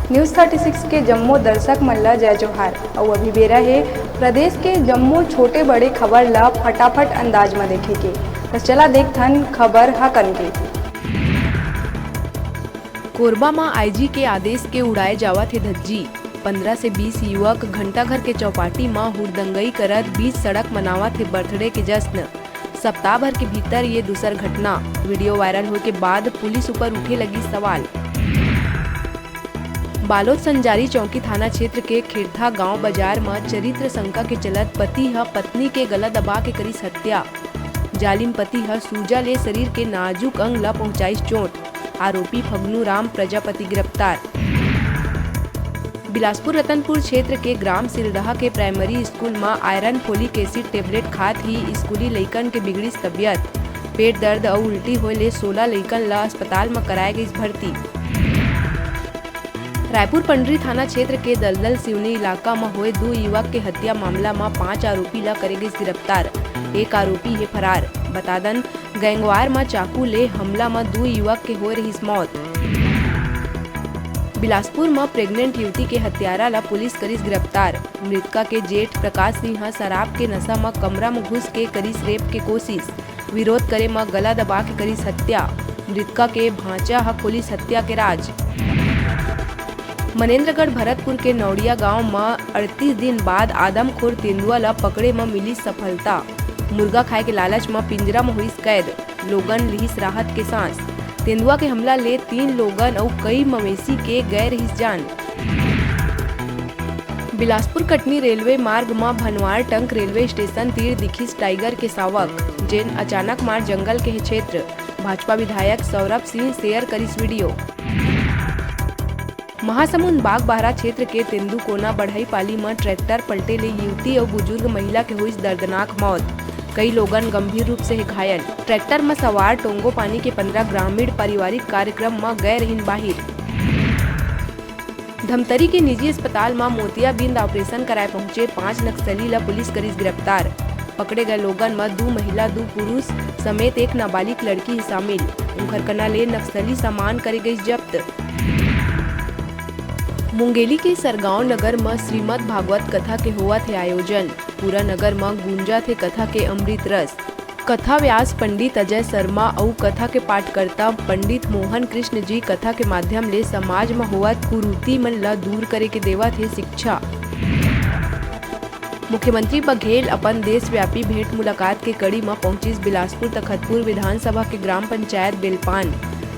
News 36 के जम्मू दर्शक मन ला जय जोहार। और अभी बेरा है प्रदेश के जम्मू छोटे बड़े खबर ला फटाफट अंदाज में देखे के। तो चला देखथन खबर हा कन के। कोरबा में आईजी के आदेश के उड़ाए जावत है धज्जी। 15 से 20 युवक घंटाघर के चौपाटी में हुड़दंगई करत बीच सड़क मनावत है बर्थडे के जश्न। सप्ताह भर के भीतर ये दूसर घटना। वीडियो वायरल होने के बाद पुलिस ऊपर उठे लगी सवाल। बालोद संजारी चौकी थाना क्षेत्र के खेड़था गांव बाजार में चरित्र शंका के चलत पति ह पत्नी के गला दबा के करीस हत्या। जालिम पति ह सूजा ले शरीर के नाजुक अंग ला पहुंचाई चोट। आरोपी फगनू राम प्रजापति गिरफ्तार। बिलासपुर रतनपुर क्षेत्र के ग्राम सिलडहा के प्राइमरी स्कूल में आयरन फोलिक एसिड टेबलेट खात ही स्कूली लइकन के बिगड़ी तबियत। पेट दर्द और उल्टी होए ले 16 लइकन ला अस्पताल में कराए गई भर्ती। रायपुर पंडरी थाना क्षेत्र के दलदल सिवनी इलाका में हुए 2 युवक के हत्या मामला में 5 आरोपी ला करे गई गिरफ्तार। एक आरोपी है फरार। बतादन गैंगवार में चाकू ले हमला में 2 युवक के हो रही मौत। बिलासपुर में प्रेग्नेंट युवती के हत्यारा ला पुलिस करीस गिरफ्तार। मृतका के जेठ प्रकाश सिंह शराब के नशा में कमरा में घुस के करीस रेप के कोशिश। विरोध करे में गला दबा के करीस हत्या। मृतका के भांचा ह पुलिस हत्या के राज। मनेन्द्रगढ़ भरतपुर के नौड़िया गांव में 38 दिन बाद आदमखोर तेंदुआ ला पकड़े में मिली सफलता। मुर्गा खाए के लालच में पिंजरा में हुई कैद। लोगन लिहिस राहत के सांस। तेंदुआ के हमला ले 3 लोगन और कई मवेशी के गए रहिस जान। बिलासपुर कटनी रेलवे मार्ग में भनवार टंक रेलवे स्टेशन तीर दिखिस टाइगर के सावक। जेन अचानक मार जंगल के क्षेत्र। भाजपा विधायक सौरभ सिंह शेयर करिस वीडियो। महासमुंद बागबाहरा क्षेत्र के तेंदुकोना बढ़ई पाली में ट्रैक्टर पलटे ले युवती और बुजुर्ग महिला के हुई दर्दनाक मौत। कई लोगन गंभीर रूप से घायल। ट्रैक्टर में सवार टोंगो पानी के 15 ग्रामीण पारिवारिक कार्यक्रम में गए रहीन बाहिर। धमतरी के निजी अस्पताल में मोतियाबिंद ऑपरेशन कराए पहुंचे 5 नक्सली ला पुलिस करीस गिरफ्तार। पकड़े गए लोगन में 2 महिला 2 पुरुष समेत एक नाबालिग लड़की शामिल। उनकर कना ले नक्सली सामान करे गई जब्त। मुंगेली के सरगांव नगर में श्रीमद भागवत कथा के हुआ थे आयोजन। पूरा नगर में गूंजा थे कथा के अमृत रस। कथा व्यास पंडित अजय शर्मा और कथा के पाठकर्ता पंडित मोहन कृष्ण जी कथा के माध्यम ले समाज में हुआ कुरीति मन ला दूर करे के देवा थे शिक्षा। मुख्यमंत्री बघेल अपन देश व्यापी भेंट मुलाकात के कड़ी में पहुंचिस बिलासपुर तखतपुर विधानसभा के ग्राम पंचायत बेलपान।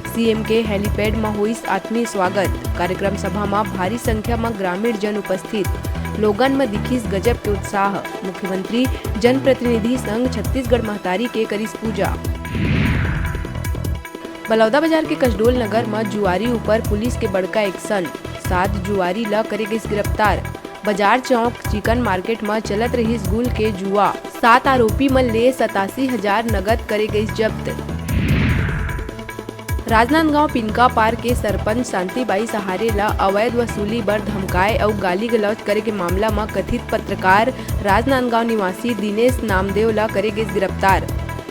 सीएम के हेलीपैड में हुई आत्मीय स्वागत। कार्यक्रम सभा में भारी संख्या में ग्रामीण जन उपस्थित। लोगन में दिखिस गजब के उत्साह। मुख्यमंत्री जनप्रतिनिधि संघ छत्तीसगढ़ महतारी के करीस पूजा। बलौदा बाजार के कसडोल नगर में जुआरी ऊपर पुलिस के बड़का एक्शन। 7 जुआरी ला करे गई गिरफ्तार। बाजार चौक चिकन मार्केट में चलत रही गुल के जुआ। 7 आरोपी मन ले 87,000 नगद करे गई जब्त। राजनांदगांव पिनका पार के सरपंच शांतिबाई सहारे ला अवैध वसूली बर धमकाए और गाली गलौज करे के मामला में कथित पत्रकार राजनांदगांव निवासी दिनेश नामदेव ला करे गई गिरफ्तार।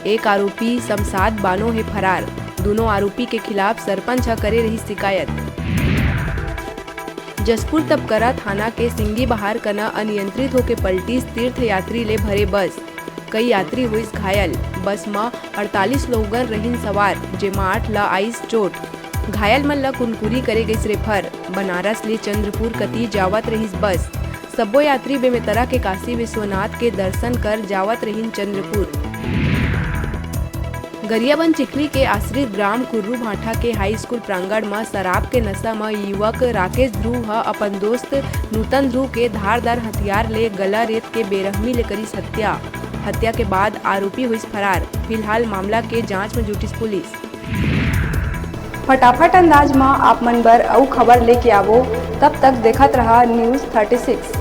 एक आरोपी शमशाद बानो है फरार। दोनों आरोपी के खिलाफ सरपंच करे रही शिकायत। जसपुर तपकरा थाना के सिंगी बहार कना अनियंत्रित होके पलटी तीर्थ यात्री ले भरे बस। कई यात्री हुई घायल। बस में 48 लोगन रहीन सवार, जेमा 8 ला आइस चोट। घायल मन ला कुनकुरी करे गई रेफर। बनारस ले चंद्रपुर कती जावत रहीस बस। सबो यात्री बेमेतरा के काशी विश्वनाथ के दर्शन कर जावत रहीन चंद्रपुर। गरियाबंद चिखली के आश्रित ग्राम कुर्रू भाठा के हाई स्कूल प्रांगण में शराब के नशा में युवक राकेश ध्रुव अपन दोस्त नूतन ध्रुव के धारदार हथियार ले गला रेत के बेरहमी ले करीस हत्या। हत्या के बाद आरोपी हुई फरार। फिलहाल मामला के जांच में जुटिस पुलिस। फटाफट अंदाज में आप मन बर अउ खबर लेके आवो। तब तक देखत रहा न्यूज़ 36।